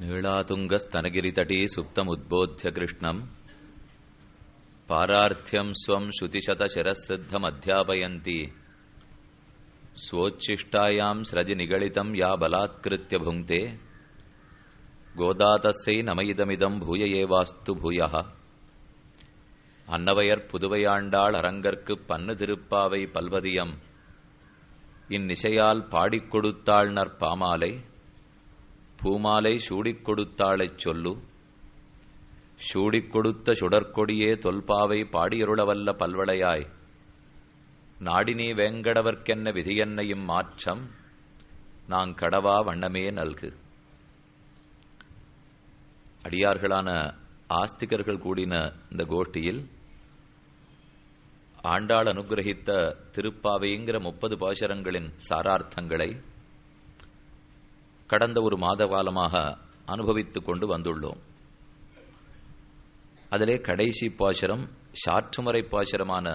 नीलातुङ्गस्तनगिरितटी सुप्तमुद्बोध्य कृष्णम् पारार्थ्यं स्वं श्रुतिशतशिरःसिद्धमध्यापयन्ती स्वोच्छिष्टायां स्रजि निगलितं या बलात्कृत्य भुङ्क्ते गोदातस्यै नमइदमिदं भूय एवास्तु भूयः அன்னவையர் புதுவையாண்டாள் அரங்கற்குப் பன்னு திருப்பாவை பல்வதியம் இந்நிசையால் பாடிக் கொடுத்தாள் நற்பாமாலை பூமாலை சூடிக் கொடுத்தாளைச் சொல்லு சூடிக் கொடுத்த சுடற்கொடியே தொல்பாவை பாடியருளவல்ல பல்வளையாய் நாடினீ வேங்கடவர்க்கென்ன விதியென்னையும் மாற்றம் நாங் கடவா வண்ணமே நல்கு. அடியார்களான ஆஸ்திகர்கள் கூடின இந்த கோஷ்டியில் ஆண்டாள் அனுகிரகித்த திருப்பாவைங்கிற 30 பாசுரங்களின் சாரார்த்தங்களை கடந்த ஒரு மாத காலமாக அனுபவித்துக் கொண்டு வந்துள்ளோம். அதிலே கடைசி பாசுரம் சாற்றுமுறை பாசுரமான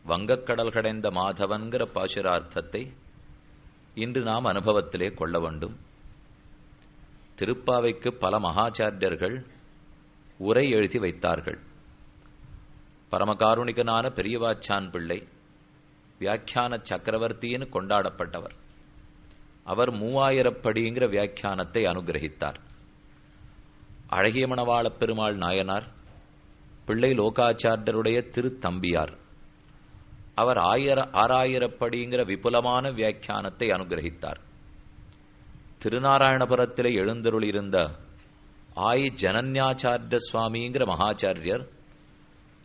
வங்கக்கடல் கடைந்த மாதவன்கிற பாசுரார்த்தத்தை இன்று நாம் அனுபவத்திலே கொள்ள வேண்டும். திருப்பாவைக்கு பல மகாச்சாரியர்கள் உரை எழுதி வைத்தார்கள். பரமகாருணிகனான பெரியவாச்சான் பிள்ளை வியாக்கியான சக்கரவர்த்தின்னு கொண்டாடப்பட்டவர். அவர் 3000 படிங்கிற வியாக்கியானத்தை அனுகிரகித்தார். அழகிய மணவாளப் பெருமாள் நாயனார் பிள்ளை லோகாச்சாரியருடைய திருத்தம்பியார் அவர் 6000 படிங்கிற விபுலமான வியாக்கியானத்தை அனுகிரகித்தார். திருநாராயணபுரத்திலே எழுந்தருளியிருந்த ஆய் ஜனன்யாச்சாரிய சுவாமிங்கிற மகாச்சாரியர்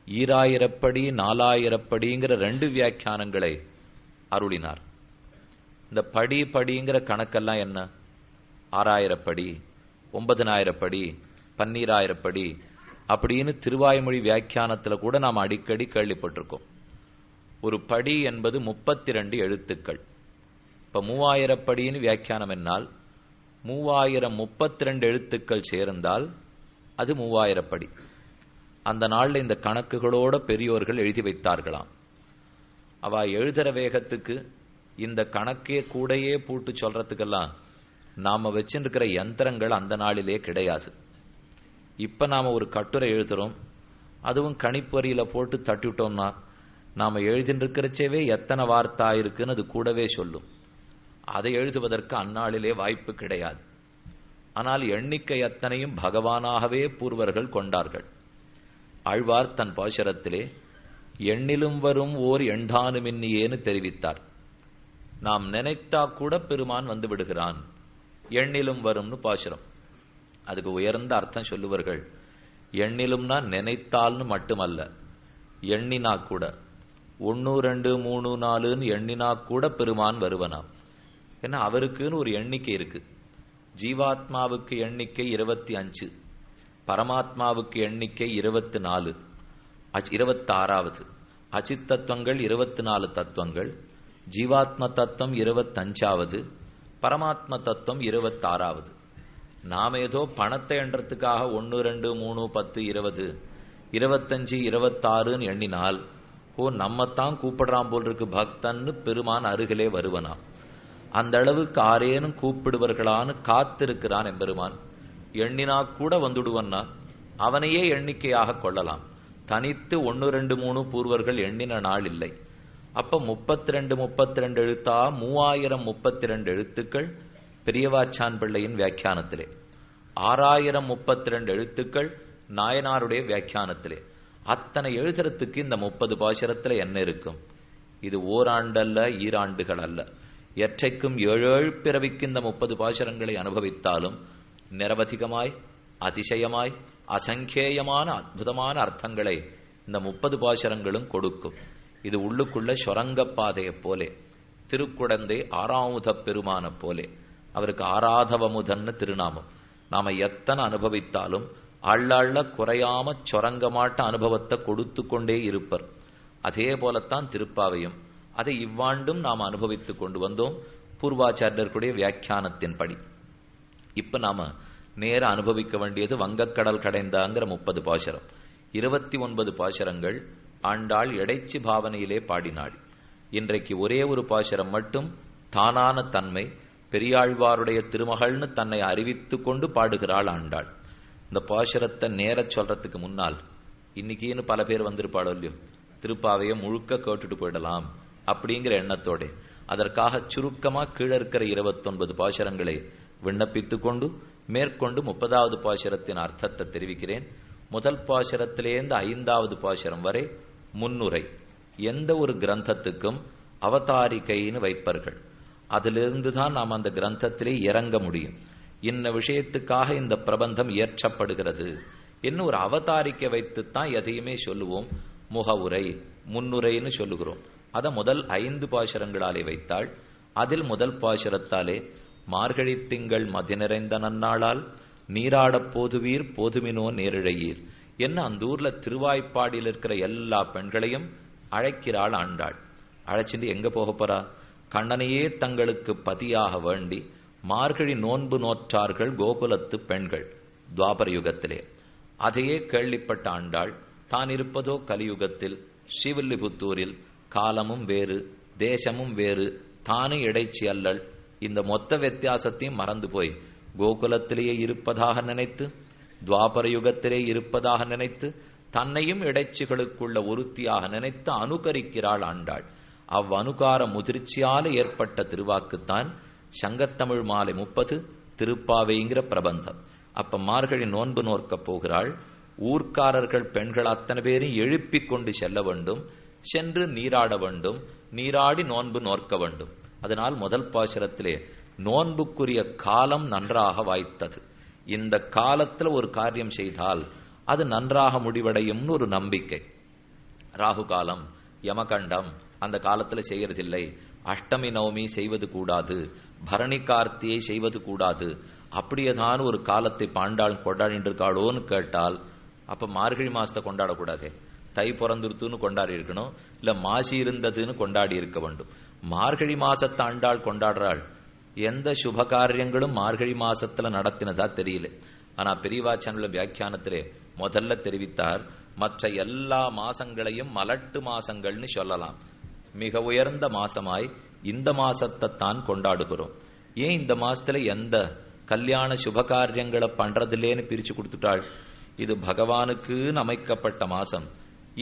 2000 படி 4000 படிங்கிற 2 வியாக்கியானங்களை அருளினார். இந்த படிங்கிற கணக்கெல்லாம் என்ன? 6000 படி 9000 படி 12000 படி அப்படின்னு திருவாய்மொழி வியாக்கியானத்தில் கூட நாம் அடிக்கடி கேள்விப்பட்டிருக்கோம். ஒரு படி என்பது 32 எழுத்துக்கள். இப்ப 3000 படின்னு வியாக்கியானம் என்னால் 3032 எழுத்துக்கள் சேர்ந்தால் அது 3000 படி. அந்த நாளில் இந்த கணக்குகளோட பெரியோர்கள் எழுதி வைத்தார்களாம். அவ எழுதுற வேகத்துக்கு இந்த கணக்கே கூடையே பூட்டு சொல்றதுக்கெல்லாம் நாம வச்சுருக்கிற யந்திரங்கள் அந்த நாளிலே கிடையாது. இப்ப நாம ஒரு கட்டுரை எழுதுறோம், அதுவும் கணிப்பொறியில போட்டு தட்டிவிட்டோம்னா நாம எழுதின்றிருக்கிறச்சேவே எத்தனை வார்த்தா இருக்குன்னு அது கூடவே சொல்லும். அதை எழுதுவதற்கு அந்நாளிலே வாய்ப்பு கிடையாது. ஆனால் எண்ணிக்கை அத்தனையும் பகவானாகவே பூர்வர்கள் கொண்டார்கள். ஆழ்வார் தன் பாசுரத்திலே எண்ணிலும் வரும் ஓர் எண்தானுமின்னியேன்னு தெரிவித்தார். நாம் நினைத்தா கூட பெருமான் வந்து விடுகிறான். எண்ணிலும் வரும்னு பாசுரம். அதுக்கு உயர்ந்த அர்த்தம் சொல்லுவார்கள். எண்ணிலும்னா நினைத்தால்னு மட்டுமல்ல, எண்ணினா கூட 1 2 3 4ன்னு எண்ணினா கூட பெருமான் வருவனாம். ஏன்னா அவருக்குன்னு ஒரு எண்ணிக்கை இருக்கு. ஜீவாத்மாவுக்கு எண்ணிக்கை 25, பரமாத்மாவுக்கு எண்ணிக்கை 24, 26வது. அச்சித் தத்துவங்கள் 24 தத்துவங்கள், ஜீவாத்ம தத்துவம் 25வது, பரமாத்ம தத்துவம் 26வது. நாம ஏதோ பணத்தை எண்றதுக்காக 1 2 3 10 20 25 26ன்னு எண்ணினால் நம்மத்தான் கூப்பிடுறான் போல் இருக்கு பக்தன்னு பெருமான் அருகிலே வருவனாம். அந்த அளவுக்கு ஆரேனும் கூப்பிடுவர்களான்னு காத்திருக்கிறான் எம்பெருமான். எண்ணினா கூட வந்துடுவன்னா அவனையே எண்ணிக்கையாக கொள்ளலாம். தனித்து 1 2 3 பூர்வர்கள் எண்ணின நாள் இல்லை. அப்ப 32 எழுத்தா 3032 எழுத்துக்கள் பெரியவாச்சான் பிள்ளையின் வியாக்கியானத்திலே, 6032 எழுத்துக்கள் நாயனாருடைய வியாக்கியானத்திலே. அத்தனை எழுதுறதுக்கு இந்த 30 பாசுரத்துல என்ன இருக்கும்? இது ஓராண்டல்ல, ஈராண்டுகள் அல்ல. எற்றைக்கும் 7 பிறவிக்கு இந்த 30 பாசுரங்களை அனுபவித்தாலும் நிரவதிகமாய் அதிசயமாய் அசங்கேயமான அற்புதமான அர்த்தங்களை இந்த 30 பாசுரங்களும் கொடுக்கும். இது உள்ளுக்குள்ள சொரங்கப்பாதையை போலே, திருக்குடந்தை ஆறாமுத பெருமான போலே. அவருக்கு ஆராதவமுதன்னு திருநாமம். நாம எத்தனை அனுபவித்தாலும் அள்ள குறையாம சொரங்கமாட்ட அனுபவத்தை கொடுத்து கொண்டே இருப்பர். அதே போலத்தான் திருப்பாவையும். அதை இவ்வாண்டும் நாம் அனுபவித்துக் கொண்டு வந்தோம் பூர்வாச்சாரியர்களுடைய வியாக்கியானத்தின்படி. இப்ப நாம நேர அனுபவிக்க வேண்டியது வங்கக்கடல் கடைந்தாங்கிற 30 பாசுரம். 29 பாசுரங்கள் ஆண்டாள் எடைச்சி பாவனையிலே பாடினாள். இன்றைக்கு ஒரே ஒரு பாசுரம் மட்டும் தானான தன்மை பெரியாழ்வாருடைய திருமகள்னு தன்னை அறிவித்து கொண்டு பாடுகிறாள் ஆண்டாள். இந்த பாசுரத்தை நேர சொல்றதுக்கு முன்னால் இன்னைக்குன்னு பல பேர் வந்திருப்பாளோ இல்லையோ, திருப்பாவையை முழுக்க கேட்டுட்டு போயிடலாம் அப்படிங்கிற எண்ணத்தோட அதற்காக சுருக்கமா கீழே இருக்கிற 29 பாசுரங்களை விண்ணப்பித்து கொண்டு மேற்கொண்டு 30வது பாசுரத்தின் அர்த்தத்தை தெரிவிக்கிறேன். முதல் பாசுரத்திலேருந்து 5வது பாசுரம் வரை முன்னுரை. எந்த ஒரு கிரந்தத்துக்கும் அவதாரிகைன்னு வைப்பார்கள். அதிலிருந்து தான் நாம் அந்த கிரந்தத்திலே இறங்க முடியும். இன்ன விஷயத்துக்காக இந்த பிரபந்தம் இயற்றப்படுகிறது என்ன ஒரு அவதாரிக்கை வைத்துத்தான் எதையுமே சொல்லுவோம். முகவுரை முன்னுரைன்னு சொல்லுகிறோம். அதை முதல் 5 பாசுரங்களாலே வைத்தாள். அதில் முதல் பாசுரத்தாலே மார்கழி திங்கள் மதி நிறைந்த நன்னாளால் நீராடப் போதுவீர் போதுமினோ நேரிழையீர் என்ன அந்த ஊர்ல திருவாய்ப்பாடியில் இருக்கிற எல்லா பெண்களையும் அழைக்கிறாள் ஆண்டாள். அழைச்சிட்டு எங்க போக போறா? கண்ணனையே தங்களுக்கு பதியாக வேண்டி மார்கழி நோன்பு நோற்றார்கள் கோகுலத்து பெண்கள் துவாபர யுகத்திலே. அதையே கேள்விப்பட்ட ஆண்டாள் தான் இருப்பதோ கலியுகத்தில் ஸ்ரீவில்லிபுத்தூரில், காலமும் வேறு தேசமும் வேறு, தானே இடைச்சி அல்லல், இந்த மொத்த வித்தியாசத்தையும் மறந்து போய் கோகுலத்திலேயே இருப்பதாக நினைத்து துவாபர யுகத்திலே இருப்பதாக நினைத்து தன்னையும் இடைச்சிகளுக்குள்ள ஒருத்தியாக நினைத்து அனுகரிக்கிறாள் ஆண்டாள். அவ்வனுகார முதிர்ச்சியால ஏற்பட்ட திருவாக்குத்தான் சங்கத்தமிழ் மாலை 30 திருப்பாவைங்கிற பிரபந்தம். அப்ப மார்கழி நோன்பு நோற்க போகிறாள். ஊர்க்காரர்கள் பெண்கள் அத்தனை பேரையும் எழுப்பிக் கொண்டு செல்ல வேண்டும், சென்று நீராட வேண்டும், நீராடி நோன்பு நோற்க வேண்டும். அதனால் முதல் பாசுரத்திலே நோன்புக்குரிய காலம் நன்றாக வாய்த்தது. இந்த காலத்துல ஒரு காரியம் செய்தால் அது நன்றாக முடிவடையும்னு ஒரு நம்பிக்கை. ராகு காலம், யமகண்டம் அந்த காலத்துல செய்யறதில்லை, அஷ்டமி நவமி செய்வது கூடாது, பரணி கார்த்தியை செய்வது கூடாது, அப்படியேதான் ஒரு காலத்தை பாண்டாள் கொண்டாடிட்டு இருக்காளோன்னு கேட்டால் அப்ப மார்கழி மாசத்தை கொண்டாடக்கூடாதே, தை பிறந்துருத்துன்னு கொண்டாடி இருக்கணும், இல்ல மாசி இருந்ததுன்னு கொண்டாடி இருக்க வேண்டும். மார்கழி மாசத்தை ஆண்டாள் கொண்டாடுறாள். எந்த சுப காரியங்களும் மார்கழி மாசத்துல நடத்தினதா தெரியல. ஆனா பெரியவாச்சனுள்ள வியாக்கியானத்திலே முதல்ல தெரிவித்தார், மற்ற எல்லா மாசங்களையும் மலட்டு மாசங்கள்னு சொல்லலாம். மிக உயர்ந்த மாசமாய் இந்த மாசத்தை தான் கொண்டாடுகிறோம். ஏன் இந்த மாசத்துல எந்த கல்யாண சுபகாரியங்களை பண்றதில்லேன்னு பிரிச்சு கொடுத்துட்டாள்? இது பகவானுக்கு அமைக்கப்பட்ட மாசம்.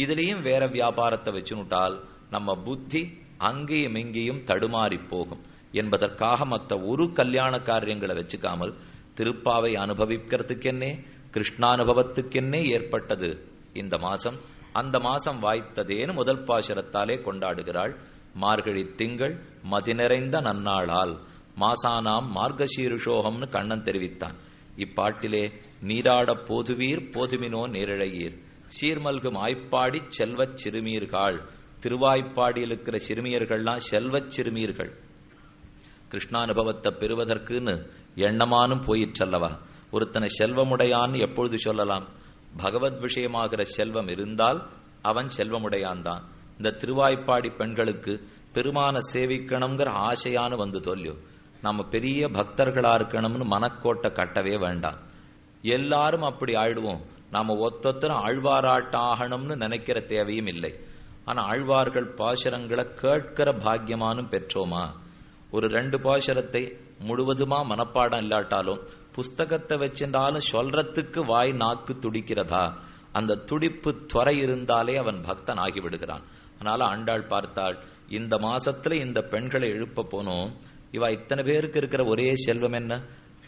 இதுலயும் வேற வியாபாரத்தை வச்சுனுட்டால் நம்ம புத்தி அங்கேயும் இங்கேயும் தடுமாறி போகும் என்பதற்காக மற்ற ஒரு கல்யாண காரியங்களை வச்சுக்காமல் திருப்பாவை அனுபவிக்கிறதுக்கென்னே கிருஷ்ணானுபவத்துக்கென்னே ஏற்பட்டது இந்த மாசம். அந்த மாசம் வாய்த்ததேன்னு முதல் பாசுரத்தாலே கொண்டாடுகிறாள். மார்கழி திங்கள் மதி நிறைந்த நன்னாளால் மாசானாம் மார்கசீருஷோகம்னு கண்ணன் தெரிவித்தான். இப்பாட்டிலே நீராட போதுவீர் போதுமினோ நேரிழையீர் சீர்மல்கும் ஆய்ப்பாடி செல்வச் சிறுமீர்கள். திருவாய்ப்பாடியில் இருக்கிற சிறுமியர்கள்லாம் செல்வச் சிறுமீர்கள். கிருஷ்ணானுபவத்தை பெறுவதற்குன்னு எண்ணமானும் போயிற்றல்லவா. ஒருத்தனை செல்வமுடையான்னு எப்பொழுது சொல்லலாம்? பகவத் விஷயமாகிற செல்வம் இருந்தால் அவன் செல்வமுடையான்தான். இந்த திருவாய்ப்பாடி பெண்களுக்கு பெருமான சேவிக்கணுங்கிற ஆசையானு வந்து தொல்லியோ. நம்ம பெரிய பக்தர்களா இருக்கணும்னு மனக்கோட்டை கட்டவே வேண்டாம். எல்லாரும் அப்படி ஆயிடுவோம். நாம ஒத்தொத்தரும் ஆழ்வாராட்டாகணும்னு நினைக்கிற தேவையும் இல்லை. ஆனா ஆழ்வார்கள் பாசுரங்களை கேட்கிற பாக்கியமானும் பெற்றோமா? ஒரு 2 பாசுரத்தை முழுவதுமா மனப்பாடம் இல்லாட்டாலும் புஸ்தகத்தை வச்சிருந்தாலும் சொல்றதுக்கு வாய் நாக்கு துடிக்கிறதா? அந்த துடிப்பு துறை இருந்தாலே அவன் பக்தன் ஆகிவிடுகிறான். அதனால ஆண்டாள் பார்த்தாள், இந்த மாசத்துல இந்த பெண்களை எழுப்ப போனோம். இவ இத்தனை பேருக்கு இருக்கிற ஒரே செல்வம் என்ன?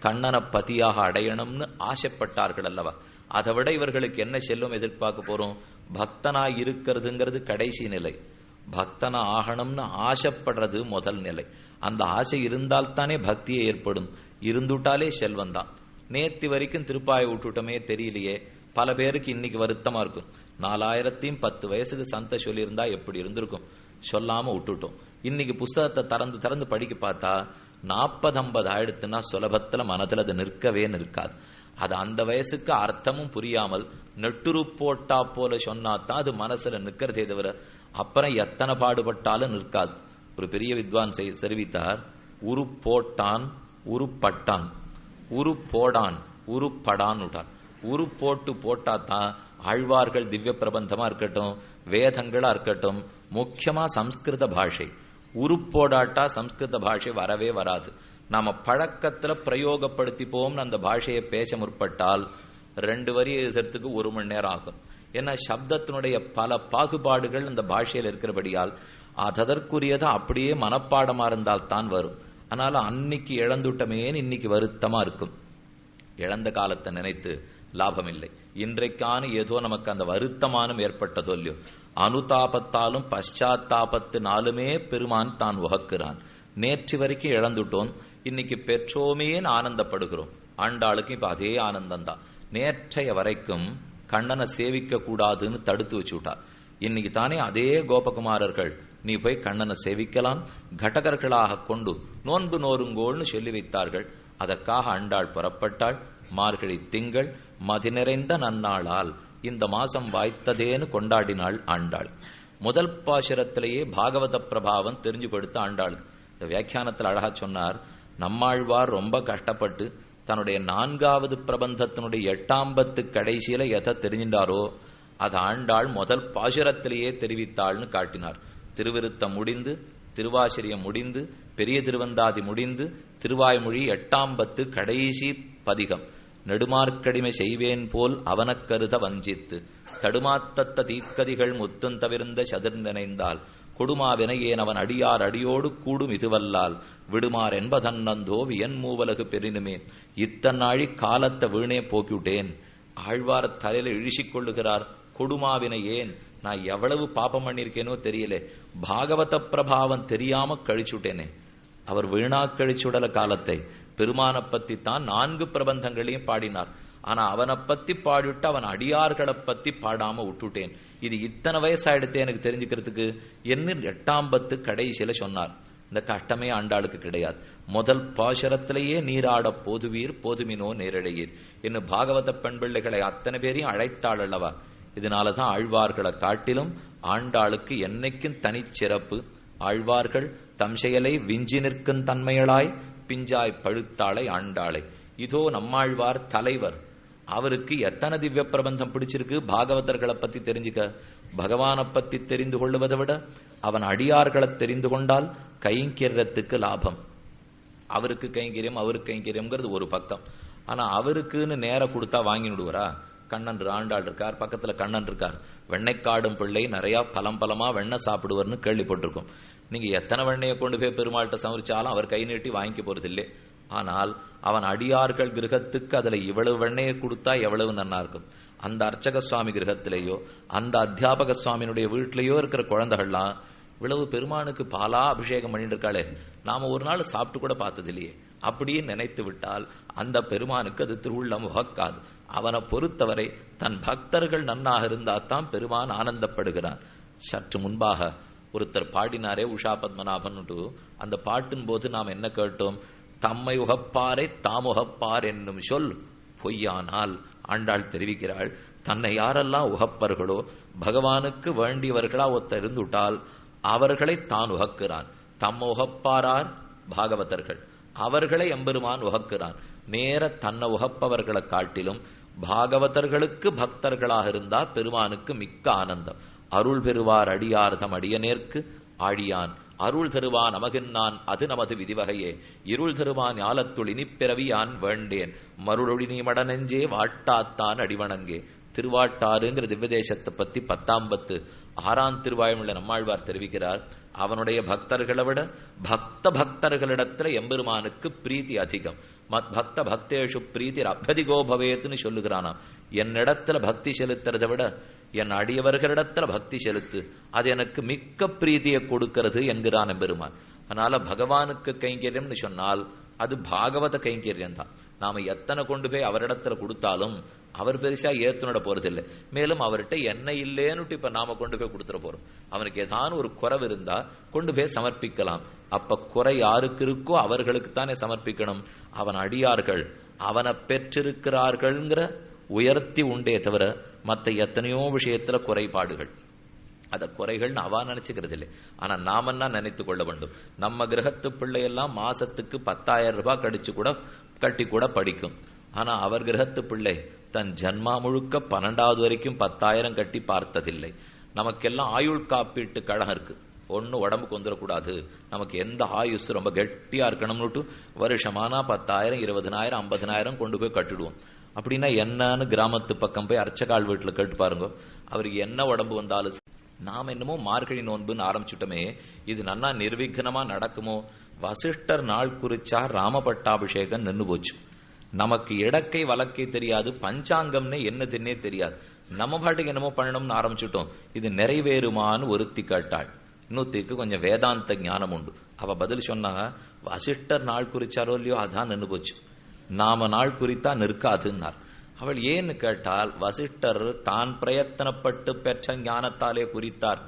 கண்ணனை பதியாக அடையணும்னு ஆசைப்பட்டார்கள் அல்லவா. அதை விட இவர்களுக்கு என்ன செல்வம் எதிர்பார்க்க போறோம்? பக்தனாய் இருக்கிறதுங்கிறது கடைசி நிலை. பக்தனா ஆகணும்னு ஆசைப்படுறது முதல் நிலை. அந்த ஆசை இருந்தால்தானே பக்தியே ஏற்படும். இருந்துட்டாலே செல்வம் தான். நேத்தி வரைக்கும் திருப்பாயை விட்டுட்டோமே தெரியலையே. பல பேருக்கு இன்னைக்கு வருத்தமா இருக்கும். 4010 வயசுக்கு சந்த சொல்லியிருந்தா எப்படி இருந்திருக்கும்? சொல்லாம விட்டுட்டோம். இன்னைக்கு புஸ்தகத்தை திறந்து படிக்க பார்த்தா 40-50 ஆயிடுத்துன்னா சுலபத்துல மனதுல அது நிற்கவே நிற்காது. அது அந்த வயசுக்கு அர்த்தமும் புரியாமல் நெட்டுரு போட்டா போல சொன்னாதான் அது மனசுல நிற்கிறதே தவிர அப்புறம் எத்தனை பாடுபட்டாலும் நிற்காது. ஒரு பெரிய வித்வான் தெரிவித்தார், உரு போட்டான் உரு பட்டான் உரு போடான் உரு படான் விட்டான். உரு போட்டு போட்டாதான் ஆழ்வார்கள் திவ்ய பிரபந்தமா இருக்கட்டும், வேதங்களா இருக்கட்டும், முக்கியமா சம்ஸ்கிருத பாஷை உரு போடாட்டா சம்ஸ்கிருத பாஷை வரவே வராது. நாம பழக்கத்துல பிரயோகப்படுத்திப்போம்னு அந்த பாஷையை பேச முற்பட்டால் 2 வரி எழுதுறதுக்கு 1 மணி நேரம் ஆகும். ஏன்னா சப்தத்தினுடைய பல பாகுபாடுகள் அந்த பாஷையில் இருக்கிறபடியால் அதற்குரியதை அப்படியே மனப்பாடமா இருந்தால் தான் வரும். அதனால அன்னைக்கு இழந்துட்டமேன்னு இன்னைக்கு வருத்தமா இருக்கும். இழந்த காலத்தை நினைத்து லாபம் இல்லை. இன்றைக்கான ஏதோ நமக்கு அந்த வருத்தமானம் ஏற்பட்டதோ இல்லையோ, அனுதாபத்தாலும் பశ్చాத்தாபத்தினாலுமே பெருமான் தான் உகக்கிறான். நேற்று வரைக்கும் இழந்துட்டோம், இன்னைக்கு பெற்றோமேன்னு ஆனந்தப்படுகிறோம். ஆண்டாளுக்கு இப்ப அதே ஆனந்தம் தான். நேற்றைய வரைக்கும் கண்ணனை சேவிக்க கூடாதுன்னு தடுத்து வச்சுட்டா. இன்னைக்கு தானே அதே கோபகுமாரர்கள் நீ போய் கண்ணனை சேவிக்கலாம், கடகர்களாக கொண்டு நோன்பு நோருங்கோள்னு சொல்லி வைத்தார்கள். அதற்காக ஆண்டாள் புறப்பட்டாள். மார்கழி திங்கள் மதி நிறைந்த நன்னாளால் இந்த மாசம் வாய்த்ததேன்னு கொண்டாடினாள் ஆண்டாள். முதல் பாசுரத்திலேயே பாகவத பிரபாவம் தெரிஞ்சு கொடுத்த ஆண்டாள். இந்த வியாக்கியானத்தில் அழகா சொன்னார், நம்மாழ்வார் ரொம்ப கஷ்டப்பட்டு தன்னுடைய 4வது பிரபந்தத்தினுடைய 8ஆம் பத்து கடைசியில எதை தெரிஞ்சின்றாரோ அது ஆண்டாள் முதல் பாசுரத்திலேயே தெரிவித்தாள்னு காட்டினார். திருவிருத்தம் முடிந்து, திருவாசிரியம் முடிந்து, பெரிய திருவந்தாதி முடிந்து, திருவாய்மொழி 8ஆம் பத்து கடைசி பதிகம். நெடுமார்க்கடிமை செய்வேன் போல் அவனக்கருத வஞ்சித்து தடுமாத்தத்த தீக்கதிகள் முத்தும் தவிர்ந்த சதிர் நினைந்தால் கொடுமாவினையேன் அவன் அடியார் அடியோடு கூடும் இதுவல்லால் விடுமார் என்பதன்னந்தோ வியன் மூவலகு பெரினுமே இத்தன்னாழி காலத்தை வீணே போக்கிவிட்டேன். ஆழ்வார தலையில இழிச்சிக்கொள்ளுகிறார். கொடுமாவினை ஏன், நான் எவ்வளவு பாப்பம் பண்ணிருக்கேனோ தெரியல, பாகவத பிரபாவம் தெரியாம கழிச்சுட்டேனே. அவர் வீணா கழிச்சுடல காலத்தை. பெருமானை பத்தி தான் 4 பிரபந்தங்களையும் பாடினார். ஆனா அவனை பத்தி பாடிவிட்டு அவன் அடியார்களை பத்தி பாடாம விட்டுட்டேன். இது இத்தனை வயசாயிடுத்தே எனக்கு தெரிஞ்சுக்கிறதுக்கு என்ன 8ஆம் பத்து கடைசியில சொன்னார். இந்த கஷ்டமே ஆண்டாளுக்கு கிடையாது. முதல் பாசுரத்திலேயே நீராட போதுவீர் போதுமினோ நேரடையீர் இன்னும் பாகவத பெண் பிள்ளைகளை அத்தனை பேரையும் அழைத்தாள் அல்லவா. இதனாலதான் ஆழ்வார்களை காட்டிலும் ஆண்டாளுக்கு என்னைக்கும் தனிச்சிறப்பு. ஆழ்வார்கள் தம் செயலை விஞ்சி நிற்கும் தன்மையளாய் பிஞ்சாய் பழுத்தாளை ஆண்டாளை. இதோ நம்மாழ்வார் தலைவர், அவருக்கு எத்தனை திவ்ய பிரபந்தம் பிடிச்சிருக்கு. பாகவதர்களை பத்தி தெரிஞ்சுக்க, பகவானை பத்தி தெரிந்து கொள்வதை விட அவன் அடியார்களை தெரிந்து கொண்டால் கைங்கரியத்துக்கு லாபம். அவருக்கு கைங்கரியம் அவருக்கு கைங்கரியம்ங்கிறது ஒரு பக்கம். ஆனா அவருக்குன்னு நேரம் கொடுத்தா வாங்கிடுவாரா? கண்ணன் ஆண்டாள் இருக்கார், பக்கத்துல கண்ணன் இருக்கார். வெண்ணைக்காடும் பிள்ளை நிறைய பலமா வெண்ணெய் சாப்பிடுவார்னு கேள்விப்பட்டிருக்கும். நீங்க எத்தனை வெண்ணையை கொண்டு போய் பெருமாள்கிட்ட சமரிச்சாலும் அவர் கை நீட்டி வாங்கிக்க போறது இல்லை. ஆனால் அவன் அடியார்கள் கிரகத்துக்கு அதுல இவ்வளவு வெண்ணையை கொடுத்தா எவ்வளவு நன்னா இருக்கும். அந்த அர்ச்சக சுவாமி கிரகத்திலேயோ அந்த அத்தியாபக சுவாமியினுடைய வீட்டிலேயோ இருக்கிற குழந்தைகள்லாம் இவ்வளவு பெருமானுக்கு பாலா அபிஷேகம் பண்ணிட்டு இருக்காளே, நாம ஒரு நாள் சாப்பிட்டு கூட பார்த்தது இல்லையே அப்படின்னு நினைத்து விட்டால் அந்த பெருமானுக்கு அது திருவுள்ளம் உகக்காது. அவனை பொறுத்தவரை தன் பக்தர்கள் நன்னாக இருந்தால்தான் பெருமான் ஆனந்தப்படுகிறான். சற்று முன்பாக ஒருத்தர் பாடினாரே உஷா பத்மநாபன். அந்த பாட்டின் போது நாம் என்ன கேட்டோம்? தம்மை உகப்பாரை தாமுகப்பார் என்னும் சொல் பொய்யானால் ஆண்டாள் தெரிவிக்கிறாள், தன்னை யாரெல்லாம் உகப்பர்களோ பகவானுக்கு வேண்டியவர்களா ஒத்த இருந்துட்டால் அவர்களை தான் உகக்கிறான். தம் உகப்பாரார் பாகவதர்கள், அவர்களை எம்பெருமான் உகக்கிறான். நேர தன்னை உகப்பவர்களை காட்டிலும் பாகவதர்களுக்கு பக்தர்களாக இருந்தா பெருமானுக்கு மிக்க ஆனந்தம். அருள் பெறுவார் அடியார்தம் அடியனேற்கு ஆழியான் அருள் தருவான் நமகின்னான் அது நமது விதிவகையே இருள் தருவான் ஞாலத்துள் இனிப்பிறவியான் வேண்டேன் மருளொழி நீ மடநெஞ்சே வாட்டாத்தான் அடிவணங்கே. திருவாட்டாறுங்கிற திவ்யதேசத்தை பத்தி 10ஆம் பத்து 6ஆம் திருவாயுமுள்ள நம்மாழ்வார் தெரிவிக்கிறார். அவனுடைய பக்தர்களை விட பக்தர்களிடத்துல எம்பெருமானுக்கு பிரீத்தி அதிகம். மத் பக்த பக்தேஷு பிரீத்தி அபதிகோ பவேத்துன்னு சொல்லுகிறானாம். என்னிடத்துல பக்தி செலுத்துறதை விட என் அடியவர்களிடத்துல பக்தி செலுத்து, அது எனக்கு மிக்க பிரீதியை கொடுக்கிறது என்கிறான் எம்பெருமான். அதனால பகவானுக்கு கைங்கரியம்னு சொன்னால் அது பாகவத கைங்கரியம் தான். நாம எத்தனை கொண்டு போய் அவரிடத்துல கொடுத்தாலும் அவர் பெருசா ஏத்துனட போறதில்லை. மேலும் அவர்கிட்ட என்ன இல்லேன்னு இப்ப நாம கொண்டு போய் கொடுத்துட போறோம். அவனுக்கு ஏதான ஒரு குறைவு இருந்தா கொண்டு போய் சமர்ப்பிக்கலாம். அப்ப குறை யாருக்கு இருக்கோ அவர்களுக்கு தானே சமர்ப்பிக்கணும். அவன் அடியார்கள் அவனை பெற்றிருக்கிறார்கள்ங்கிற உயர்த்தி உண்டே தவிர மற்ற எத்தனையோ விஷயத்துல குறைபாடுகள், அத குறைகள்னு அவா நினைச்சுக்கிறது இல்லை. ஆனா நாமன்னா நினைத்து கொள்ள வேண்டும். நம்ம கிரகத்து பிள்ளையெல்லாம் மாசத்துக்கு 10,000 ரூபாய் கட்டி கூட படிக்கும். ஆனா அவர் கிரகத்து பிள்ளை தன் ஜன்மா முழுக்க 12வது வரைக்கும் 10,000 கட்டி பார்த்ததில்லை. நமக்கெல்லாம் ஆயுள் காப்பீட்டு கழகம் இருக்கு. ஒன்னும் உடம்புக்கு வந்துடக்கூடாது, நமக்கு எந்த ஆயுசு ரொம்ப கெட்டியா இருக்கணும்னுட்டு வருஷமானா 10,000 20,000 50,000 கொண்டு போய் கட்டிடுவோம். அப்படின்னா என்னன்னு கிராமத்து பக்கம் போய் அர்ச்சகால் வீட்டுல கேட்டு பாருங்க, அவருக்கு என்ன உடம்பு வந்தாலும். நாம என்னமோ மார்கழி நோன்புன்னு ஆரம்பிச்சுட்டோமே, இது நன்னா நிர்விக்னமா நடக்குமோ? வசிஷ்டர் நாள் குறிச்சா ராமபட்டாபிஷேகம் நின்னு போச்சு. நமக்கு இடக்கை வழக்கை தெரியாது, பஞ்சாங்கம்னு என்னதுன்னே தெரியாது. நம்ம பாட்டுக்கு என்னமோ பண்ணணும்னு ஆரம்பிச்சுட்டோம். இது நிறைவேறுமான்னு ஒருத்தி கேட்டாள். இன்னொருத்திக்கு கொஞ்சம் வேதாந்த ஞானம் உண்டு. அவ பதில் சொன்னா, வசிஷ்டர் நாள் குறிச்சாரோ இல்லையோ அதான் நின்னு போச்சு, நாம நாள் குறித்தா நிற்காதுன்னார். அவள் ஏன்னு கேட்டால், வசிஷ்டர் தான் பிரயத்தனப்பட்டு பெற்ற ஞானத்தாலே குறித்தார்.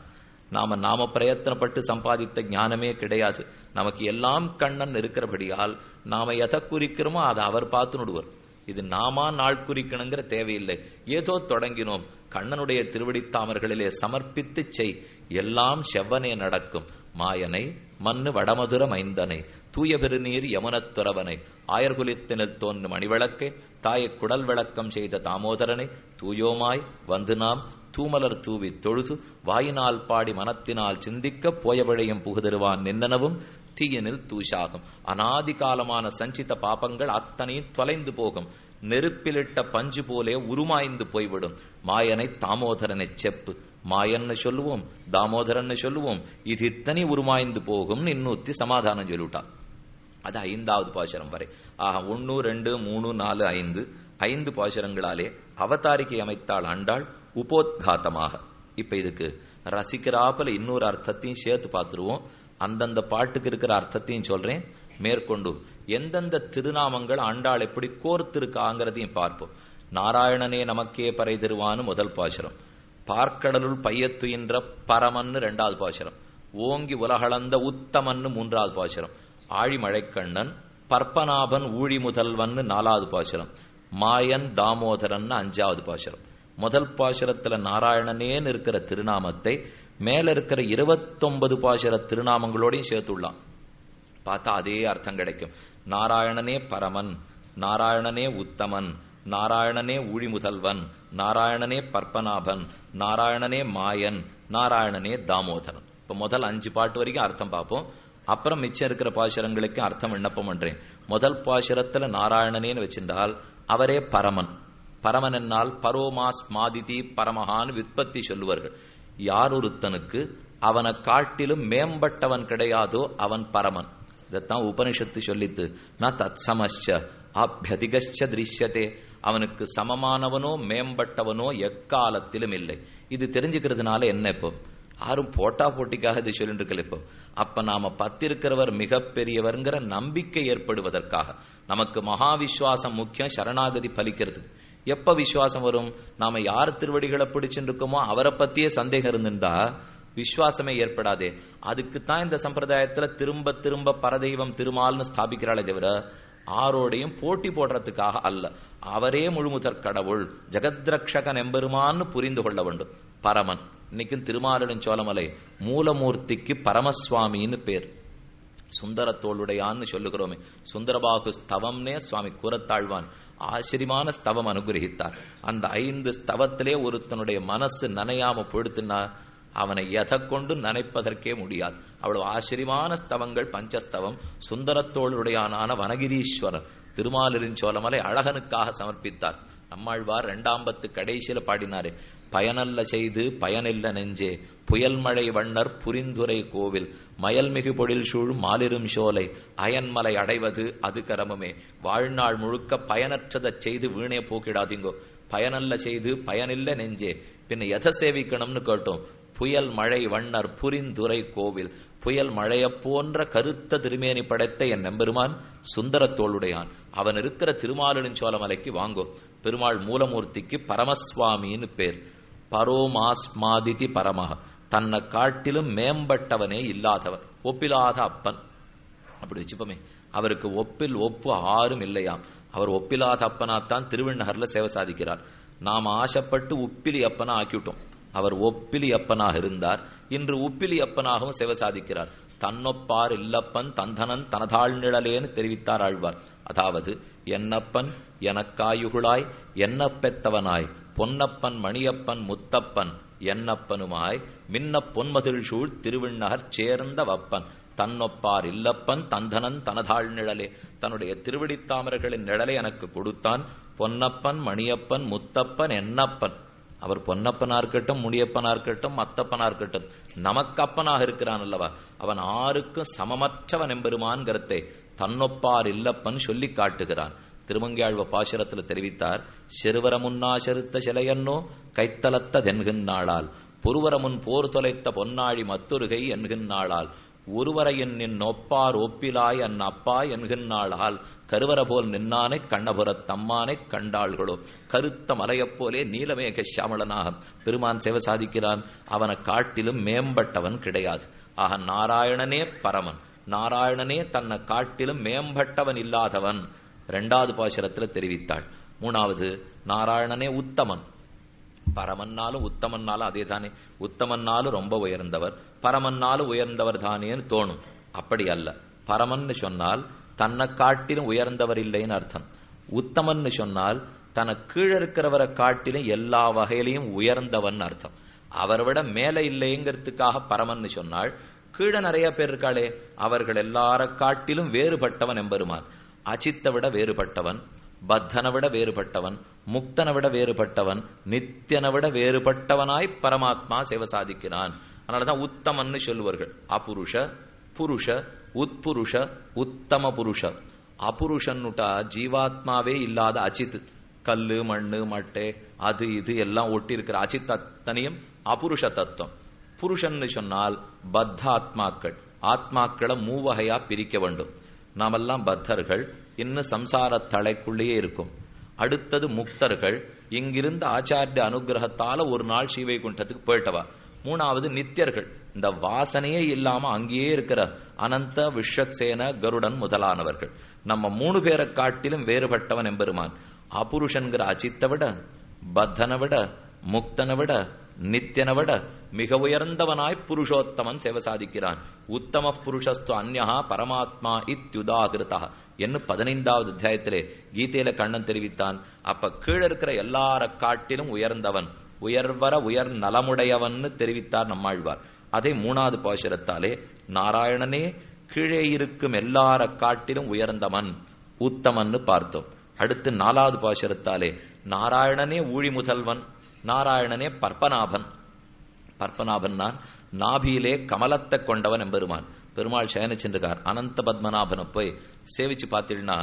நாம பிரயத்தனப்பட்டு சம்பாதித்த ஞானமே கிடையாது. நமக்கு எல்லாம் கண்ணன் இருக்கிறபடியால் நாம எதை குறிக்கிறோமோ அதை அவர் பார்த்து நடுவர். இது நாமா நாள் குறிக்கணுங்கிற தேவையில்லை. ஏதோ தொடங்கினோம், கண்ணனுடைய திருவடித்தாமர்களிலே சமர்ப்பித்து செய், எல்லாம் செவ்வனே நடக்கும். மாயனை மண்ணு வடமதுர மைந்தனை தூய பெருநீர் யமுனத்துறவனை ஆயர்குலித்தினில் தோன்றும் மணிவிளக்கை தாயை குடல் விளக்கம் செய்த தாமோதரனை தூயோமாய் வந்து நாம் தூமலர் தூவி தொழுது வாயினால் பாடி மனத்தினால் சிந்திக்க போயவழையும் புகுதருவான் நின்னனவும் தீயனில் தூஷாகும். அனாதி காலமான சஞ்சித பாபங்கள் அத்தனையும் தொலைந்து போகும். நெருப்பிலிட்ட பஞ்சு போலே உருமாய்ந்து போய்விடும். மாயனை தாமோதரனை செப்பு, மாயன்னு சொல்லுவோம், தாமோதரன்னு சொல்லுவோம், இது இத்தனை உருமாய்ந்து போகும் இன்னொத்தி சமாதானம் சொல்லிவிட்டா. அது 5வது பாசுரம் வரை. ஆக 1 2 3 4 5 5 பாசுரங்களாலே அவதாரிக்கை அமைத்தாள் ஆண்டாள் உபோத்காத்தமாக. இப்ப இதுக்கு ரசிக்கிறாப்பல இன்னொரு அர்த்தத்தையும் சேர்த்து பார்த்துருவோம். அந்தந்த பாட்டுக்கு இருக்கிற அர்த்தத்தையும் சொல்றேன். மேற்கொண்டு எந்தெந்த திருநாமங்கள் ஆண்டாள் எப்படி கோர்த்திருக்காங்கிறதையும் பார்ப்போம். நாராயணனே நமக்கே பறை தருவான்னு முதல் பாசுரம், பார்க்கடலுள் பையத்துயின்ற பரமன்னு 2வது பாசுரம், ஓங்கி உலகளந்த உத்தமன்னு 3வது பாசுரம், ஆழிமழைக்கண்ணன் பற்பநாபன் ஊழி முதல்வன்னு 4வது பாசுரம், மாயன் தாமோதரன் 5வது பாசுரம். முதல் பாசுரத்துல நாராயணனேன்னு இருக்கிற திருநாமத்தை மேல இருக்கிற 29 பாசுர திருநாமங்களோடையும் சேர்த்துள்ளான். பார்த்தா அதே அர்த்தம் கிடைக்கும். நாராயணனே பரமன், நாராயணனே உத்தமன், நாராயணனே ஊழி முதல்வன், நாராயணனே பற்பநாபன், நாராயணனே மாயன், நாராயணனே தாமோதரன். இப்ப முதல் 5 பாட்டு வரைக்கும் அர்த்தம் பார்ப்போம். அப்புறம் மிச்சம் இருக்கிற பாசுரங்களுக்கு அர்த்தம் விண்ணப்பம் பண்றேன். முதல் பாசுரத்துல நாராயணனேன்னு வச்சிருந்தால் அவரே பரமன். பரமன் என்னால் பரோமாஸ் மாதிதி பரமஹான் விற்பத்தி சொல்லுவார்கள். யார் ஒருத்தனுக்கு அவனை காட்டிலும் மேம்பட்டவன் கிடையாதோ அவன் பரமன். இதைத்தான் உபனிஷத்து சொல்லித்து, நான் தத் சமச்ச அபியதிகச்ச திருஷ்யத்தே, அவனுக்கு சமமானவனோ மேம்பட்டவனோ எக்காலத்திலும் இல்லை. இது தெரிஞ்சுக்கிறதுனால என்ன, இப்போ யாரும் போட்டா போட்டிக்காக இது சொல்லிட்டு இருக்கல. இப்போ அப்ப நாம பத்திருக்கிறவர் மிகப்பெரியவர்ங்கிற நம்பிக்கை ஏற்படுவதற்காக நமக்கு மகா விஸ்வாசம் முக்கியம். சரணாகதி பலிக்கிறது. எப்ப விசுவாசம் வரும்? நாம யார் திருவடிகளை பிடிச்சுட்டு இருக்கோமோ அவரை பத்தியே சந்தேகம் இருந்திருந்தா விசுவாசமே ஏற்படாதே. அதுக்குத்தான் இந்த சம்பிரதாயத்துல திரும்ப திரும்ப பரதெய்வம் திருமால்னு ஸ்தாபிக்கிறாளே தவிர ஆரோடையும் போட்டி போடுறதுக்காக அல்ல. அவரே முழுமுதற் கடவுள் ஜெகத்ரக்ஷகன் எம்பெருமான்னு புரிந்து கொள்ள வேண்டும். பரமன். இன்னைக்கும் திருமாலின் சோழமலை மூலமூர்த்திக்கு பரமசுவாமின்னு பேர். சுந்தரத்தோளுடையான்னு சொல்லுகிறோமே, சுந்தரபாகு ஸ்தவம்னே சுவாமி கூறத்தாழ்வான் ஆச்சரியமான ஸ்தவம் அனுகிரகித்தார். அந்த 5 ஸ்தவத்திலே ஒருத்தனுடைய மனசு நனையாம போயிடுத்துன்னா அவனை எதை கொண்டு நினைப்பதற்கே முடியாது. அவ்வளவு ஆச்சரியமான ஸ்தவங்கள் பஞ்சஸ்தவம். சுந்தரத்தோளுடையான வனகிரீஸ்வரர் திருமாலின் சோழமலை அழகனுக்காக சமர்ப்பித்தார். நம்மாழ்வார் 2ஆம் பத்து கடைசியில பாடினாரே, பயனல்ல செய்து பயனில்ல நெஞ்சே புயல்மழை வண்ணர் புரிந்துரை கோவில் மயல்மிகு பொழில் சூழ் மாலிரும் சோலை அயன்மலை அடைவது அது கரமமே. வாழ்நாள் முழுக்க பயனற்றதை செய்து வீணே போக்கிடாதீங்கோ. பயனல்ல செய்து பயனில்ல நெஞ்சே, பின்ன எதை சேவிக்கணும்னு கேட்டோம். புயல் மழை வண்ணர் புரிந்துரை கோவில், புயல் மழைய போன்ற கருத்த திருமேனி படைத்த என் நம்பெருமான் சுந்தரத்தோளுடையான். அவன் இருக்கிற திருமாலின் சோழமலைக்கு வாங்கோ. பெருமாள் மூலமூர்த்திக்கு பரமசுவாமின்னு பேர். பரோமாஸ்மாதிதி பரமஹ, தன்னை காட்டிலும் மேம்பட்டவனே இல்லாதவன், ஒப்பில்லாத அப்பன். அப்படி வச்சுப்போமே, அவருக்கு ஒப்பில் ஒப்பு ஆறும் இல்லையாம். அவர் ஒப்பில்லாத அப்பனாத்தான் திருவண்ணகர்ல சேவை சாதிக்கிறார். நாம் ஆசைப்பட்டு உப்பிலி அப்பனா ஆக்கிவிட்டோம். அவர் ஒப்பிலி அப்பனாக இருந்தார், இன்று உப்பிலி அப்பனாகவும் சேவை சாதிக்கிறார். தன்னொப்பார் இல்லப்பன் தந்தனன் தனதாள் நிழலேன்னு தெரிவித்தார் ஆழ்வார். அதாவது என்னப்பன் எனக்காயுகுளாய் என்ன பெத்தவனாய் பொன்னப்பன் மணியப்பன் முத்தப்பன் என்னப்பனுமாய் மின்ன பொன்மதில் சூழ் திருவிண்ணகர் சேர்ந்த வப்பன் தன்னொப்பார் இல்லப்பன் தந்தனன் தனதாள் நிழலே. தன்னுடைய திருவிடித்தாமர்களின் நிழலை எனக்கு கொடுத்தான். பொன்னப்பன் மணியப்பன் முத்தப்பன் என்னப்பன். அவர் பொன்னப்பனா இருக்கட்டும், முடியப்பனா இருக்கட்டும், மத்தப்பனா இருக்கட்டும், நமக்கு அப்பனாக இருக்கிறான் அல்லவா. அவன் ஆருக்கும் சமமற்றவன் எம்பெருமான் கருத்தை தன்னொப்பார் இல்லப்பன் சொல்லி காட்டுகிறான். திருமங்கையாழ்வ பாசுரத்தில் தெரிவித்தார், செருவரமுன்னா செருத்த சிலையன்னோ கைத்தலத்த தென்கின்னாளால் பொருவரமுன் போர் தொலைத்த பொன்னாழி மத்தொருகை என்கின்னாளால் ஒருவரையின் நின் ஒப்பார் ஒப்பிலாய் அன் அப்பா என்கின்னாளால் கருவர போல் நின்னானை கண்ணபுரத் தம்மானைக் கண்டாள்களோ. கருத்த மலையப்போலே நீலமேக சியாமளனாக பெருமான் சேவை சாதிக்கிறான். அவனை காட்டிலும் மேம்பட்டவன் கிடையாது. ஆக நாராயணனே பரமன், நாராயணனே தன்னை காட்டிலும் மேம்பட்டவன் இல்லாதவன். இரண்டாவது பாசுரத்தில் தெரிவித்தாள். மூணாவது, நாராயணனே உத்தமன். பரமன்னாலும் உத்தமன்னாலும் அதே தானே. உத்தமன்னாலும் ரொம்ப உயர்ந்தவர், பரமன்னாலும் உயர்ந்தவர் தானேன்னு தோணும். அப்படி அல்ல. பரமன்னு சொன்னால் தன்னை காட்டிலும் உயர்ந்தவர் இல்லைன்னு அர்த்தம். உத்தமன்னு சொன்னால் தனக்கு கீழே இருக்கிறவரை காட்டிலும் எல்லா வகையிலையும் உயர்ந்தவன் அர்த்தம். அவரை விட மேல இல்லைங்கிறதுக்காக பரமன்னு சொன்னால், கீழே நிறைய பேர் இருக்காளே அவர்கள் எல்லார காட்டிலும் வேறுபட்டவன் எம்பெருமான். அச்சித்தை விட வேறுபட்டவன், பத்தனை விட வேறுபட்டவன், முக்தனை விட வேறுபட்டவன், நித்தியனை விட வேறுபட்டவனாய் பரமாத்மா சேவை சாதிக்கிறான். அதனாலதான் உத்தமன்னு சொல்லுவார்கள். அபுருஷ, புருஷ, உட்புருஷ, உத்தம புருஷ. அபுருஷன்னுட்டா ஜீவாத்மாவே இல்லாத அச்சித், கல்லு மண்ணு மட்டை அது இது எல்லாம் ஒட்டி இருக்கிற அச்சித் அத்தனையும் அபுருஷ தத்துவம். புருஷன்னு சொன்னால் பத்த ஆத்மாக்கள். ஆத்மாக்களை மூவகையா பிரிக்க வேண்டும். நாமெல்லாம் பத்தர்கள், இன்னும் சம்சார தலைக்குள்ளேயே இருக்கும். அடுத்தது முக்தர்கள், இங்கிருந்து ஆச்சாரிய அனுகிரகத்தால ஒரு நாள் ஸ்ரீவைகுண்டத்துக்கு போயிட்டவா. மூணாவது நித்தியர்கள், இந்த வாசனையே இல்லாம அங்கேயே இருக்கிற அனந்த விஸ்வக்சேன கருடன் முதலானவர்கள். நம்ம 3 பேரை காட்டிலும் வேறுபட்டவன் எம்பெருமான். அபுருஷன்கிற அச்சித்தை விட, பத்தனை விட, முக்தனை விட, நித்தியனை விட மிக உயர்ந்தவனாய் புருஷோத்தமன் சேவை சாதிக்கிறான். உத்தம புருஷஸ்து அந்யஹா பரமாத்மா இத்யுதாகிருதா என்று 15வது அத்தியாயத்திலே கீதையில கண்ணன் தெரிவித்தான். அப்ப கீழே இருக்கிற எல்லார காட்டிலும் உயர்ந்தவன், உயர்வர உயர் நலமுடையவன் தெரிவித்தார் நம்மாழ்வார். அதை 3வது பாசுரத்தாலே நாராயணனே கீழே இருக்கும் எல்லார காட்டிலும் உயர்ந்தவன் உத்தமன்னு பார்த்தோம். அடுத்து 4வது பாசுரத்தாலே நாராயணனே ஊழி முதல்வன், நாராயணனே பற்பநாபன். பற்பநாபன்னா நாபியிலே கமலத்தை கொண்டவன் எம்பெருமான். பெருமாள் சயனிச்சிருக்கார். அனந்த பத்மநாபனை போய் சேவிச்சு பார்த்தீங்கன்னா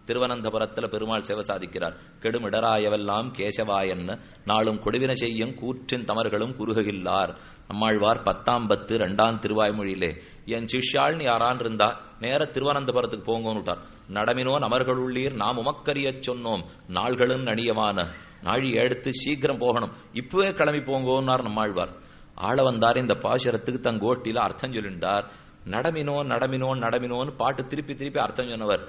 திருவனந்தபுரத்துல பெருமாள் சேவை சாதிக்கிறார். கெடுமிடராயவெல்லாம் கேசவாயன்னு நாளும் கொடுவின செய்யும் கூற்றின் தமர்களும் குறுகில்லார். நம்மாழ்வார் 10ஆம் பத்து 2ஆம் திருவாய்மொழியிலே என் சிஷ்யாள்னு யாரான் இருந்தா நேர திருவனந்தபுரத்துக்கு போங்கன்னு விட்டார். நடமினோ நமர்களுள்ளீர் நாம் உமக்கரிய சொன்னோம் நாள்களும் நணியமான நாழி எடுத்து சீக்கிரம் போகணும், இப்பவே கிளம்பி போங்கோன்னார் நம்மாழ்வார். ஆள வந்தார். இந்த பாசுரத்துக்கு தன் கோட்டியில அர்த்தம் சொல்லிண்டார். நடமினோ நடமினோ நடமினோன்னு பாட்டு திருப்பி திருப்பி அர்த்தம் சொன்னவர்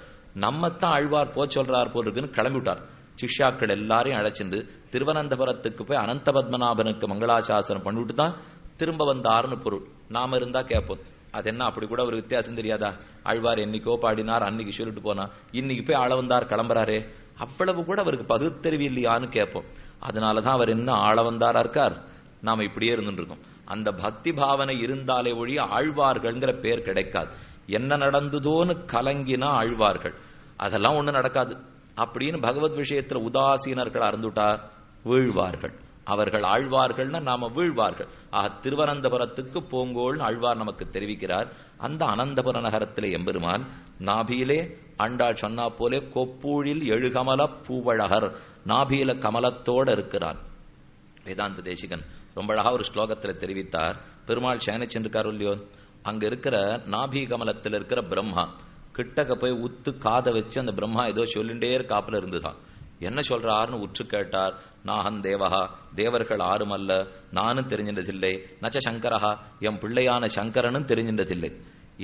நம்மத்தான் ஆழ்வார் போ சொல்றார் போல் இருக்குன்னு கிளம்பி விட்டார். சிஷ்யாக்கள் எல்லாரையும் அழைச்சிருந்து திருவனந்தபுரத்துக்கு போய் அனந்த பத்மநாபனுக்கு மங்களாசாசனம் பண்ணிவிட்டு தான் திரும்ப வந்தார்னு பொருள். நாம இருந்தா கேட்போம், அது என்ன அப்படி கூட ஒரு வித்தியாசம் தெரியாதா? ஆழ்வார் என்னைக்கோ பாடினார், அன்னைக்கு சொல்லிட்டு போனா, இன்னைக்கு போய் ஆள வந்தார் கிளம்புறாரே, அவ்வளவு கூட அவருக்கு பகுத்தறிவு இல்லையான்னு கேட்போம். அதனாலதான் அவர் என்ன ஆள வந்தாரா இருக்கார், நாம இப்படியே இருந்துட்டு இருக்கோம். அந்த பக்தி பாவனை இருந்தாலே ஒழிய ஆழ்வார்கள்ங்கிற பேர் கிடைக்காது. என்ன நடந்ததோன்னு கலங்கினா ஆழ்வார்கள், அதெல்லாம் ஒண்ணு நடக்காது அப்படின்னு பகவத் விஷயத்துல உதாசீனர்கள் அறந்துட்டா வீழ்வார்கள். அவர்கள் ஆழ்வார்கள்னா நாம வீழ்வார்கள். ஆக திருவனந்தபுரத்துக்கு போங்கோள்னு ஆழ்வார் நமக்கு தெரிவிக்கிறார். அந்த அனந்தபுர நகரத்திலே எம்பெருமான் நாபியிலே ஆண்டாள் சொன்னா போலே கொப்பூழில் எழுகமல பூவழகர், நாபியில கமலத்தோட இருக்கிறான். வேதாந்த தேசிகன் ரொம்ப அழகா ஒரு ஸ்லோகத்துல தெரிவித்தார். பெருமாள் சயனிச்சிருக்காரு இல்லையோ, அங்க இருக்கிற நாபி கமலத்தில் இருக்கிற பிரம்மா கிட்டக்க போய் உத்து காதை வச்சு அந்த பிரம்மா ஏதோ சொல்லிண்டே காப்புல இருந்துதான். என்ன சொல்றாருன்னு உற்று கேட்டார். நாகன் தேவஹா, தேவர்கள் ஆறுமல்ல, நானும் தெரிஞ்சின்றதில்லை. நச்ச சங்கரஹா, என் பிள்ளையான சங்கரனும் தெரிஞ்சின்றதில்லை.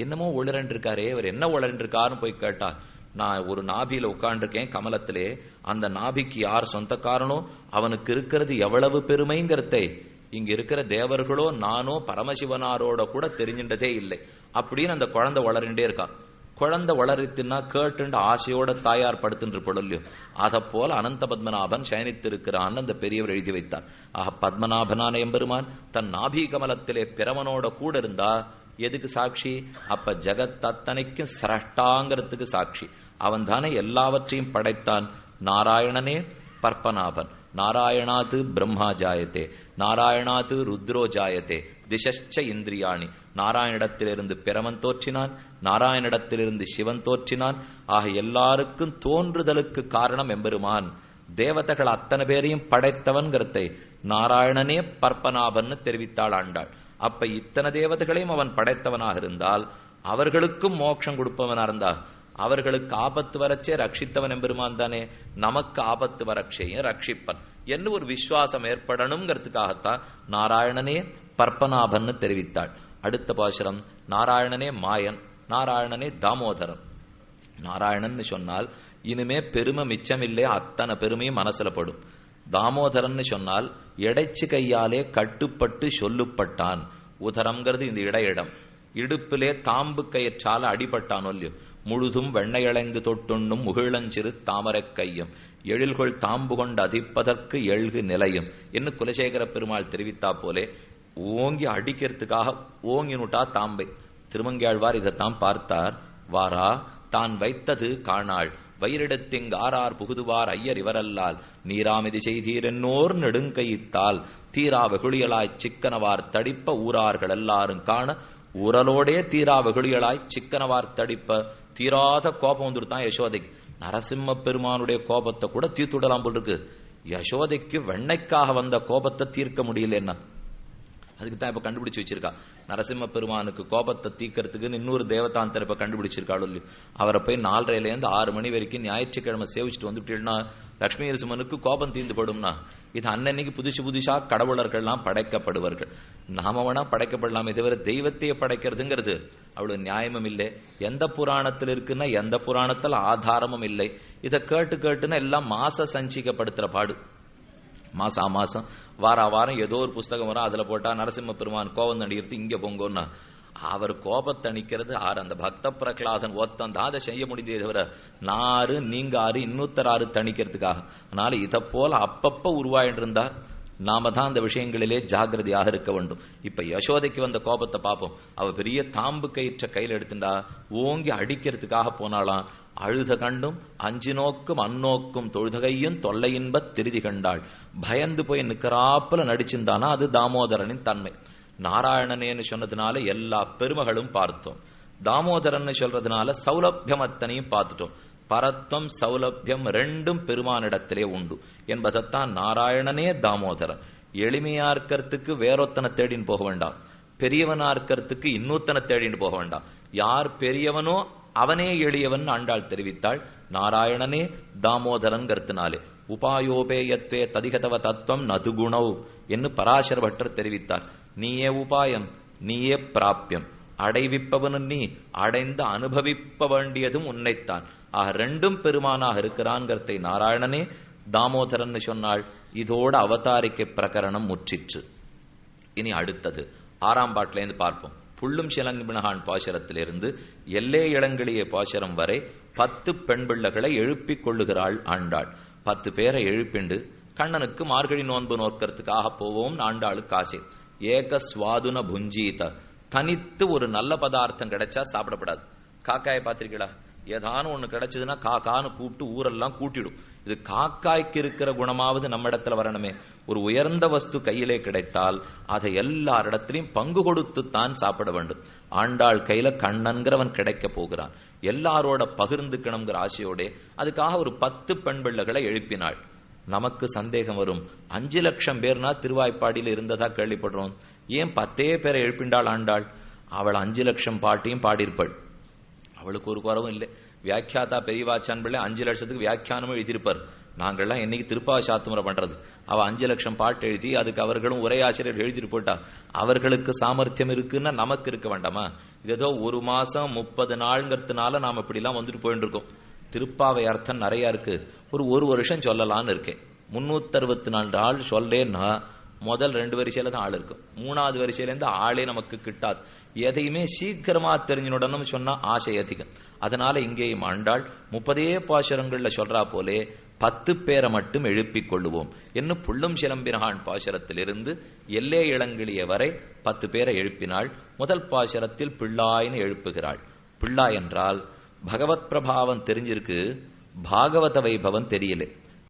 என்னமோ உளரன் இருக்காரே, இவர் என்ன உளரன் இருக்காருன்னு போய் கேட்டா, நான் ஒரு நாபியில உட்காண்டிருக்கேன் கமலத்திலே, அந்த நாபிக்கு யார் சொந்தக்காரனோ அவனுக்கு இருக்கிறது எவ்வளவு பெருமைங்கிறதை இங்க இருக்கிற தேவர்களோ நானோ பரமசிவனாரோட கூட தெரிஞ்சின்றதே இல்லை அப்படின்னு அந்த குழந்தை வளர்ண்டே இருக்கான். குழந்தை வளரித்துன்னா கேட்டுண்டு ஆசையோட தாயார் படுத்துன்று பொருள்லையும் அதை போல அனந்த பத்மநாபன் சயனித்திருக்கிறான் அந்த பெரியவர் எழுதி வைத்தார். ஆக பத்மநாபனான எம்பெருமான் தன் நாபி கமலத்திலே பிரமனோட கூட இருந்தா எதுக்கு சாட்சி? அப்ப ஜகத் அத்தனைக்கும் சிரஷ்டாங்கிறதுக்கு சாட்சி. அவன் தானே எல்லாவற்றையும் படைத்தான். நாராயணனே பற்பநாபன். நாராயணாத்து பிரம்மா ஜாயத்தே, நாராயணாத்து ருத்ரோ ஜாயத்தே, திசஷ்ச இந்திரியாணி. நாராயணிடத்திலிருந்து பிரமன் தோற்றினான், நாராயணிடத்திலிருந்து சிவன் தோற்றினான். ஆக எல்லாருக்கும் தோன்றுதலுக்கு காரணம் எம்பெருமான். தேவதைகள் அத்தனை பேரையும் படைத்தவன்கிறதை நாராயணனே பற்பநாபன் தெரிவித்தாள் ஆண்டாள். அப்ப இத்தனை தேவதைகளையும் அவன் படைத்தவனாக இருந்தால் அவர்களுக்கும் மோட்சம் கொடுப்பவனா இருந்தால் அவர்களுக்கு ஆபத்து வரச்சே ரட்சித்தவன் எம்பெருமான் தானே. நமக்கு ஆபத்து வரட்சையும் ரட்சிப்பன் என்று ஒரு விசுவாசம் ஏற்படணுங்கிறதுக்காகத்தான் நாராயணனே பற்பநாபன் தெரிவித்தாள். அடுத்த பாசுரம் நாராயணனே மாயன், நாராயணனே தாமோதரன். நாராயணன் சொன்னால் இனிமே பெருமை மிச்சமில்லை, அத்தனை பெருமையும் மனசுல படும். தாமோதரன் சொன்னால் எடைச்சு கையாலே கட்டுப்பட்டு சொல்லுப்பட்டான். உதரம்ங்கிறது இந்த இடையிடம். இடுப்பிலே தாம்பு கயிற்றால அடிபட்டான் இல்லையோ. முழுதும் வெண்ணையளைந்து தொட்டுண்ணும் முகிழஞ்சிறு தாமரை கையும் எழில்கொள் தாம்பு கொண்டு அதிப்பதற்கு எழுகு நிலையும் என்று குலசேகர பெருமாள் தெரிவித்தா போலே ஓங்கி அடிக்கிறதுக்காக ஓங்கினுட்டா தாம்பை. திருமங்கையாழ்வார் இதைத்தான் பார்த்தார். வாரா தான் வைத்தது காணாள் வயிறிடத்திங் ஆரார் புகுதுவார் ஐயர் இவரல்லால் நீராமிதி செய்தீரென்னோர் நெடுங்கையித்தால் தீரா வெகுளியலாய் சிக்கனவார் தடிப்ப ஊரார்கள் எல்லாரும் காண உரலோடே தீரா வெகுளியலாய் சிக்கனவார் தடிப்ப. தீராத கோபம் வந்துருத்தான் யசோதைக்கு. நரசிம்ம பெருமானுடைய கோபத்தை கூட தீர்த்துடலாம் போல் இருக்கு. யசோதைக்கு வெண்ணைக்காக வந்த கோபத்தை தீர்க்க முடியல. என்ன அதுக்கு தான் இப்ப கண்டுபிடிச்சு வச்சிருக்கா. நரசிம்ம பெருமானுக்கு கோபத்தை தீக்கிறதுக்கு இன்னொரு தேவதாந்தர் இப்ப கண்டுபிடிச்சிருக்காள். அவரை போய் 4:30 to 6 மணி வரைக்கும் ஞாயிற்றுக்கிழமை சேவிச்சுட்டு வந்துட்டீங்கன்னா லட்சுமி நரசிம்மனுக்கு கோபம் தீர்ந்து போடும்னா இது அன்னன்னைக்கு புதுசா கடவுளர்கள்லாம் படைக்கப்படுவார்கள். நாம வேணா படைக்கப்படலாமே தவிர தெய்வத்தையே படைக்கிறதுங்கிறது அவ்வளவு நியாயமும் இல்லை. எந்த புராணத்தில் இருக்குன்னா எந்த புராணத்தில் ஆதாரமும் இல்லை. இதை கேட்டுன்னா எல்லாம் மாச சஞ்சிக்கப்படுத்துற பாடு. மாசம் வாரம் ஏதோ ஒரு புஸ்தகம் வரும், அதுல போட்டா நரசிம்ம பெருமான் கோபம் தணிக்கிறது இங்க பொங்கோன்னா அவர் கோபத்தை அணிக்கிறது ஆறு. அந்த பக்த பிரகலாதன் ஒத்தம் தான் அதை செய்ய முடியுதே தவிர நாறு நீங்க ஆறு இன்னொருத்தர் தணிக்கிறதுக்காக. அதனால இதை போல அப்பப்ப உருவாயிட்டு இருந்தா நாம தான் அந்த விஷயங்களிலே ஜாகிரதையாக இருக்க வேண்டும். இப்ப யசோதைக்கு வந்த கோபத்தை பார்ப்போம். அவ பெரிய தாம்பு கயிற்ற கையில் எடுத்துட்டா ஓங்கி அடிக்கிறதுக்காக போனாலாம். அழுத கண்டும் அஞ்சு நோக்கும் அந்நோக்கும் தொழுதகையும் தொல்லையின்ப திருதி கண்டாள். பயந்து போய் நிற்கிறாப்புல நடிச்சிருந்தானா அது தாமோதரனின் தன்மை. நாராயணனேன்னு சொன்னதுனால எல்லா பெருமகளும் பார்த்தோம். தாமோதரன் சொல்றதுனால சௌலபியம் அத்தனையும் பார்த்துட்டோம். பரத்வம் சௌலபியம் ரெண்டும் பெருமானிடத்திலே உண்டு என்பதைத்தான் நாராயணனே தாமோதரன். எளிமையா இருக்கிறதுக்கு வேறொத்தனை தேடின்னு போக வேண்டாம், பெரியவனா இருக்கிறதுக்கு இன்னொத்தனை தேடின்னு போக வேண்டாம். யார் பெரியவனோ அவனே எளியவன் ஆண்டாள் தெரிவித்தாள். நாராயணனே தாமோதரன் கருத்தினாலே உபாயோபேயத்வே ததிகதவ தத்துவம் நதுகுணவ் என்று பராசர பட்டர் தெரிவித்தார். நீயே உபாயம், நீயே பிராபியம், அடைவிப்பவனும் நீ, அடைந்து அனுபவிப்ப வேண்டியதும் உன்னைத்தான். ஆக ரெண்டும் பெருமானாக இருக்கிறான்கிறதை நாராயணனே தாமோதரன் சொன்னாள். இதோட அவதாரிக்கை பிரகரணம் முற்றிற்று. இனி அடுத்தது 6ஆம் பாட்டிலேருந்து பார்ப்போம். புள்ளும் சிலங்கிபினகான் பாசுரத்திலிருந்து எல்லே இளங்களிய பாசுரம் வரை 10 பெண் பிள்ளைகளை எழுப்பிக் கொள்ளுகிறாள் ஆண்டாள். 10 பேரை எழுப்பிண்டு கண்ணனுக்கு மார்கழி நோன்பு நோக்கிறதுக்காக போவோம். ஆண்டாளுக்கு ஆசை. ஏக சுவாதுன புஞ்சீத, தனித்து ஒரு நல்ல பதார்த்தம் கிடைச்சா சாப்பிடப்படாது. காக்காயை பார்த்திருக்கீங்களா? ஏதானும் ஒண்ணு கிடைச்சதுன்னா காக்கான்னு கூப்பிட்டு ஊரெல்லாம் கூட்டிடும். இது காக்காய்க்கு இருக்கிற குணமாவது நம்ம இடத்துல வரணுமே. ஒரு உயர்ந்த வஸ்து கையிலே கிடைத்தால் அதை எல்லாரிடத்திலையும் பங்கு கொடுத்துத்தான் சாப்பிட வேண்டும். ஆண்டாள் கையில கண்ணன்கிறவன் கிடைக்க போகிறான். எல்லாரோட பகிர்ந்துக்கணுங்கிற ஆசையோட அதுக்காக ஒரு 10 பெண் பிள்ளைகளை எழுப்பினாள். நமக்கு சந்தேகம் வரும், 5 லட்சம் பேர்னா திருவாய்ப்பாடியில் இருந்ததா கேள்விப்படுறோம். ஏன் 10 பேரை எழுப்பிண்டாள் ஆண்டாள்? அவள் 5 லட்சம் பாட்டியும் பாடியிருப்பாள். அவளுக்கு ஒரு குறவும் இல்லை. வியாக்கியாத்தா பெரியவாச்சான் பிள்ளை 5 லட்சத்துக்கு வியாக்கியானமும் எழுதியிருப்பார். நாங்கள்லாம் என்னைக்கு திருப்பாவை சாத்துமுறை பண்றது? அவ 5 லட்சம் பாட்டு எழுதி அதுக்கு அவர்களும் உரையாசிரியர் எழுதிட்டு போட்டா அவர்களுக்கு சாமர்த்தியம் இருக்குன்னா நமக்கு இருக்க வேண்டாமா? இது ஏதோ 1 மாசம் 30 நாள்ங்கிறதுனால நாம இப்படி எல்லாம் வந்துட்டு போயிட்டு இருக்கோம். திருப்பாவை அர்த்தம் நிறைய இருக்கு. ஒரு வருஷம் சொல்லலான்னு இருக்கேன். 364 நாள் சொல்லேன்னா முதல் 2 வரிசையில தான் ஆள் இருக்கும். 3வது வரிசையிலேருந்து ஆளே நமக்கு கிட்டாது. எதையுமே சீக்கிரமா தெரிஞ்சுடணும்னு சொன்னா ஆசை அதிகம். அதனால இங்கேயும் ஆண்டாள் 30 பாசுரங்கள்ல சொல்றா போலே 10 பேரை மட்டும் எழுப்பிக் கொள்ளுவோம் என்று புள்ளும் சிலம்பினகான் பாசுரத்திலிருந்து எல்லே இளங்கிளிய வரை 10 பேரை எழுப்பினாள். முதல் பாசுரத்தில் பிள்ளாய்னு எழுப்புகிறாள். பிள்ளாய் என்றால் பகவத் பிரபாவம் தெரிஞ்சிருக்கு, பாகவத வைபவம் தெரியல.